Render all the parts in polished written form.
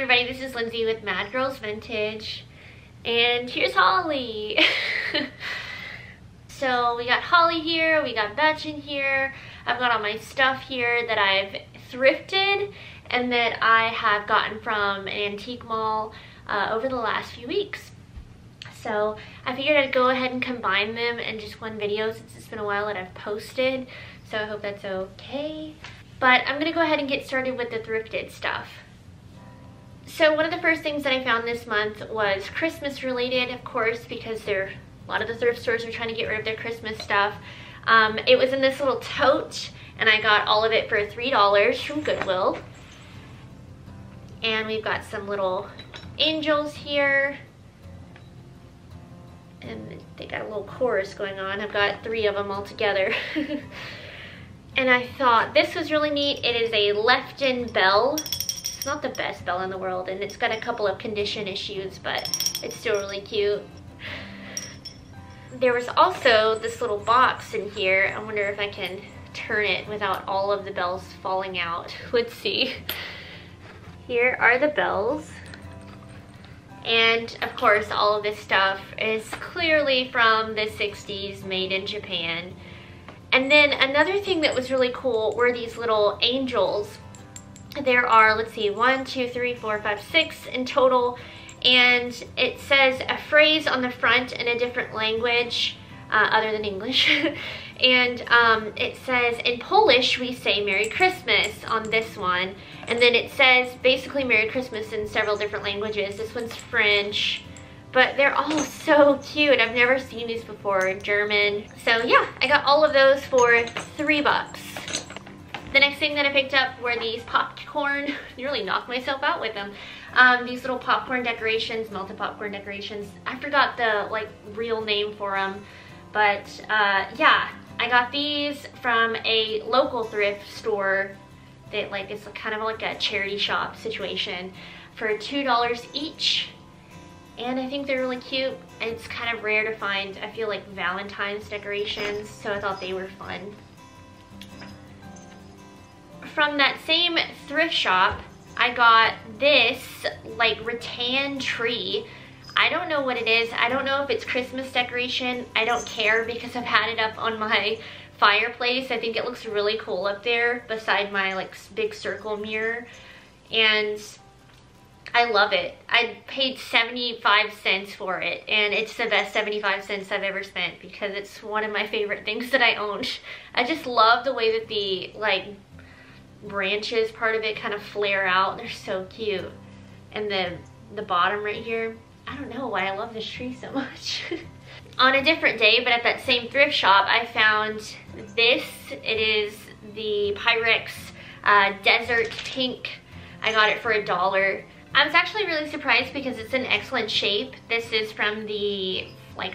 everybody, this is Lindsay with Mad Girls Vintage, and here's Holly. So we got Holly here, we got Betch in here, I've got all my stuff here that I've thrifted and that I have gotten from an antique mall over the last few weeks. So I figured I'd go ahead and combine them in just one video since it's been a while that I've posted, so I hope that's okay. But I'm gonna go ahead and get started with the thrifted stuff. So one of the first things that I found this month was Christmas related, of course, because a lot of the thrift stores are trying to get rid of their Christmas stuff. It was in this little tote, and I got all of it for $3 from Goodwill. And we've got some little angels here. And they got a little chorus going on. I've got 3 of them all together. And I thought this was really neat. It is a left-in bell. It's not the best bell in the world, and it's got a couple of condition issues, but it's still really cute. There was also this little box in here. I wonder if I can turn it without all of the bells falling out. Let's see. Here are the bells. And of course, all of this stuff is clearly from the 60s, made in Japan. And then another thing that was really cool were these little angels. There are, let's see, 1, 2, 3, 4, 5, 6 in total. And it says a phrase on the front in a different language other than English. And it says, in Polish, we say Merry Christmas on this one. And then it says basically Merry Christmas in several different languages. This one's French. But they're all so cute. I've never seen these before, German. So yeah, I got all of those for $3. The next thing that I picked up were these popcorn. Nearly knocked myself out with them. These little popcorn decorations, melted popcorn decorations. I forgot the real name for them. But yeah, I got these from a local thrift store that it's kind of like a charity shop situation for $2 each. And I think they're really cute. It's kind of rare to find, I feel like, Valentine's decorations, so I thought they were fun. From that same thrift shop, I got this rattan tree. I don't know what it is. I don't know if it's Christmas decoration. I don't care because I've had it up on my fireplace. I think it looks really cool up there beside my big circle mirror. And I love it. I paid 75 cents for it, and it's the best 75 cents I've ever spent because it's one of my favorite things that I own. I just love the way that the branches part of it kind of flare out. They're so cute. And the bottom right here, I don't know why I love this tree so much. On a different day, but at that same thrift shop, I found this. It is the Pyrex Desert Pink. I got it for $1. I was actually really surprised because it's in excellent shape. This is from the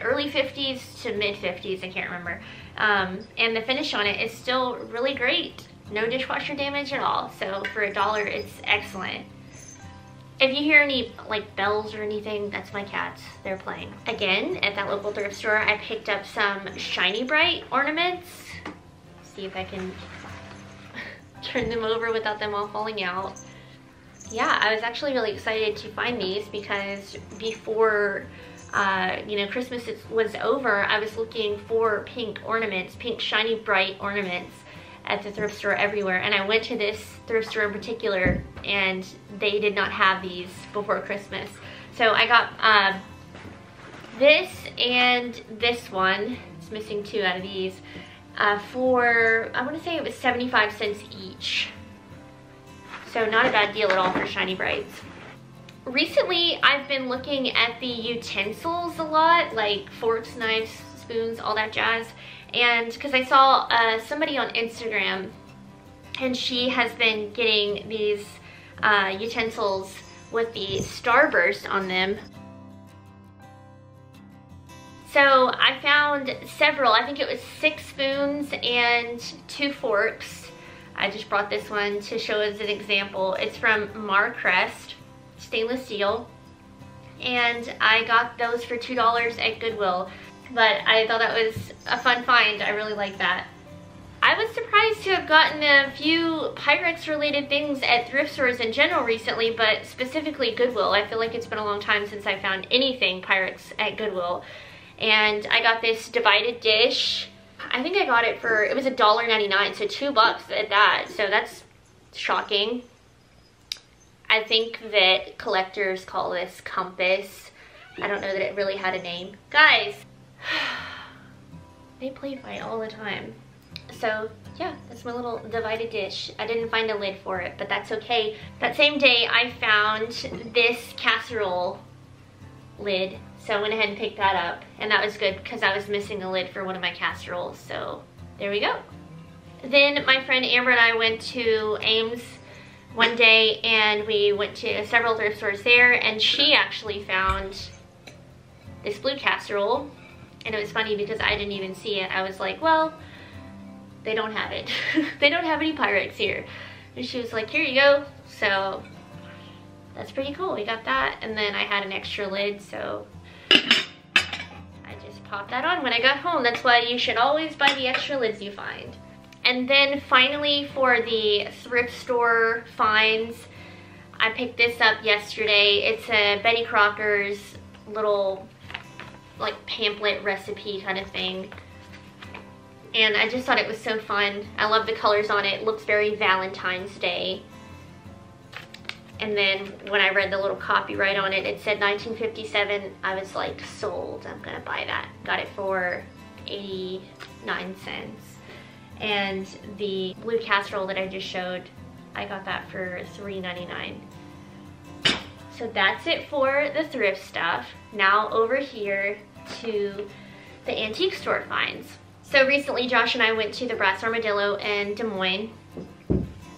early 50s to mid 50s, I can't remember. And the finish on it is still really great. No dishwasher damage at all. So for $1, it's excellent. If you hear any bells or anything, that's my cats. They're playing. Again, at that local thrift store, I picked up some Shiny Bright ornaments. See if I can turn them over without them all falling out. Yeah, I was actually really excited to find these because before Christmas was over, I was looking for pink ornaments, pink Shiny Bright ornaments at the thrift store everywhere, and I went to this thrift store in particular and they did not have these before Christmas. So I got this and this one. It's missing 2 out of these for, I want to say it was 75 cents each. So not a bad deal at all for Shiny Brights. Recently, I've been looking at the utensils a lot, like forks, knives, spoons, all that jazz. And because I saw somebody on Instagram, and she has been getting these utensils with the starburst on them. So I found several, I think it was 6 spoons and 2 forks. I just brought this one to show as an example. It's from Norcrest, stainless steel. And I got those for $2 at Goodwill. But I thought that was a fun find. I really like that. I was surprised to have gotten a few Pyrex related things at thrift stores in general recently, but specifically Goodwill. I feel like it's been a long time since I found anything Pyrex at Goodwill. And I got this divided dish. I think I got it for, it was $1.99, so $2 at that. So that's shocking. I think that collectors call this compass. I don't know that it really had a name. Guys, they play fight all the time. So yeah, that's my little divided dish. I didn't find a lid for it, but that's okay. That same day I found this casserole lid, so I went ahead and picked that up, and that was good because I was missing a lid for one of my casseroles, so there we go. Then my friend Amber and I went to Ames one day, and we went to several thrift stores there, and she actually found this blue casserole, and it was funny because I didn't even see it. I was like, well, they don't have it. They don't have any Pyrex here. And she was like, here you go. So that's pretty cool. We got that, and then I had an extra lid, so I just popped that on when I got home. That's why you should always buy the extra lids you find. And then finally, for the thrift store finds, I picked this up yesterday. It's a Betty Crocker's little like pamphlet recipe kind of thing. And I just thought it was so fun. I love the colors on it. It looks very Valentine's Day. And then when I read the little copyright on it, it said 1957. I was like, sold. I'm gonna buy that. Got it for 89 cents. And the blue casserole that I just showed, I got that for $3.99. So that's it for the thrift stuff. Now over here to the antique store finds. So recently Josh and I went to the Brass Armadillo in Des Moines,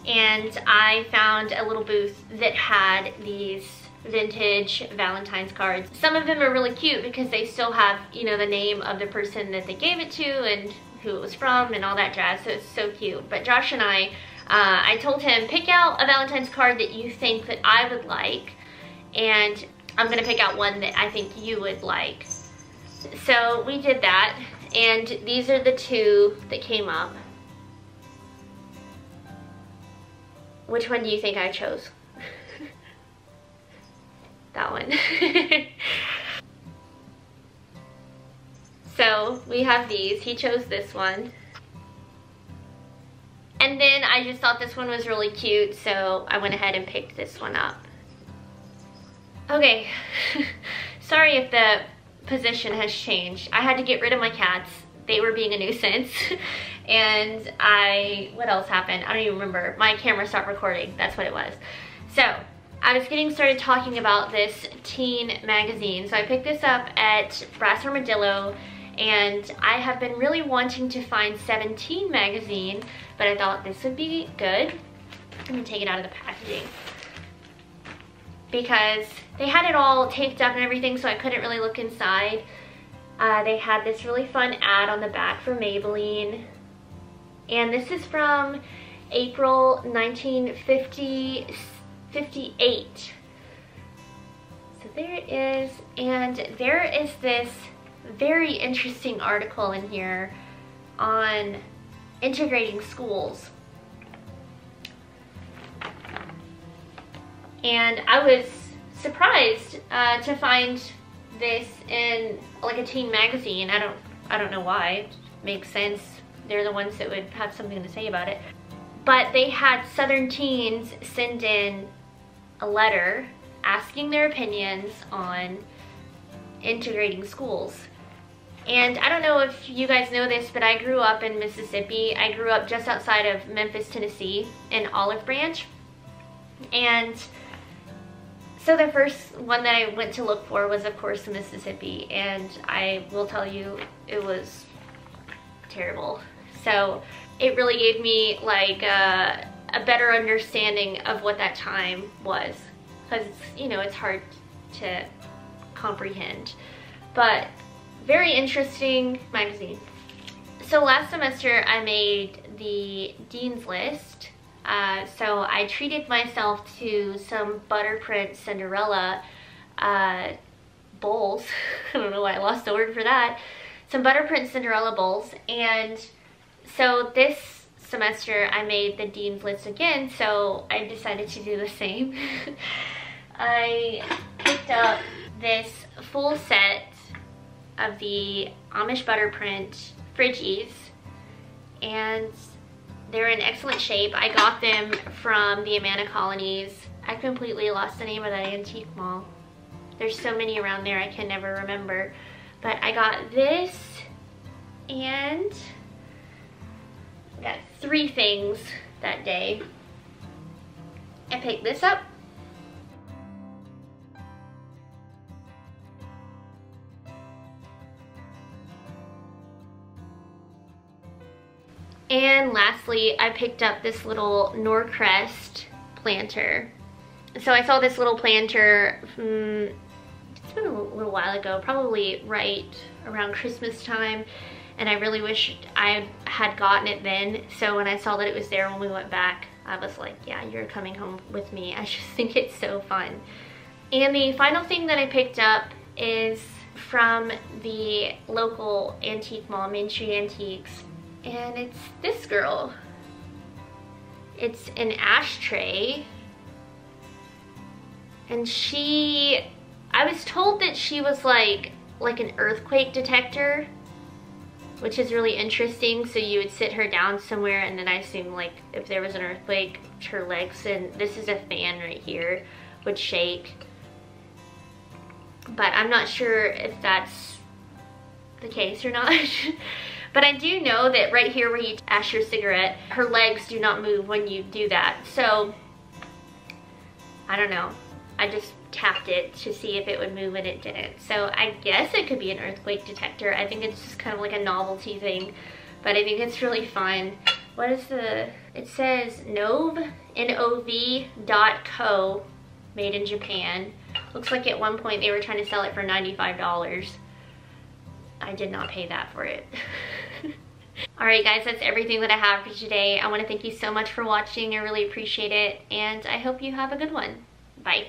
and I found a little booth that had these vintage Valentine's cards. Some of them are really cute because they still have, you know, the name of the person that they gave it to and who it was from and all that jazz, so it's so cute. But Josh and I told him, pick out a Valentine's card that you think that I would like, and I'm gonna pick out one that I think you would like. So we did that, and these are the two that came up. Which one do you think I chose? That one. So we have these. He chose this one. And then I just thought this one was really cute, so I went ahead and picked this one up. Okay, sorry if the position has changed. I had to get rid of my cats. They were being a nuisance. And what else happened? I don't even remember. My camera stopped recording. That's what it was. So I was getting started talking about this teen magazine. So I picked this up at Brass Armadillo, and I have been really wanting to find 17 magazine, but I thought this would be good. I'm gonna take it out of the packaging because they had it all taped up and everything, so I couldn't really look inside. They had this really fun ad on the back for Maybelline, and this is from April 1958. So there it is, and there is this very interesting article in here on integrating schools. And I was surprised to find this in like a teen magazine. I don't know why. It makes sense. They're the ones that would have something to say about it. But they had Southern teens send in a letter asking their opinions on integrating schools. And I don't know if you guys know this, but I grew up in Mississippi. I grew up just outside of Memphis, Tennessee, in Olive Branch. And so the first one that I went to look for was, of course, Mississippi. And I will tell you, it was terrible. So it really gave me like a better understanding of what that time was. Because, you know, it's hard to comprehend. But very interesting magazine. So last semester I made the Dean's List. So I treated myself to some Butterprint Cinderella bowls. I don't know why I lost the word for that. Some Butterprint Cinderella bowls, and So this semester I made the dean's list again, so I decided to do the same. I picked up this full set of the Amish butter print Friggies, and they're in excellent shape. I got them from the Amana Colonies. I completely lost the name of that antique mall. There's so many around there I can never remember. But I got this, and I got 3 things that day. I picked this up. And lastly, I picked up this little Norcrest planter. So I saw this little planter, it's been a little while ago, probably right around Christmas time, and I really wish I had gotten it then. So when I saw that it was there when we went back, I was like, yeah, you're coming home with me. I just think it's so fun. And the final thing that I picked up is from the local antique mall, Main Street Antiques. And it's this girl. It's an ashtray. And I was told that she was like an earthquake detector, which is really interesting. So you would sit her down somewhere, and then I assume like if there was an earthquake, her legs, and this is a fan right here, would shake. But I'm not sure if that's the case or not. But I do know that right here where you ash your cigarette, her legs do not move when you do that. So, I don't know. I just tapped it to see if it would move, and it didn't. So I guess it could be an earthquake detector. I think it's just kind of like a novelty thing, but I think it's really fun. What is it says Nov, N-O-V.co, made in Japan. Looks like at one point they were trying to sell it for $95. I did not pay that for it. Alright guys, that's everything that I have for today. I want to thank you so much for watching. I really appreciate it, and I hope you have a good one. Bye.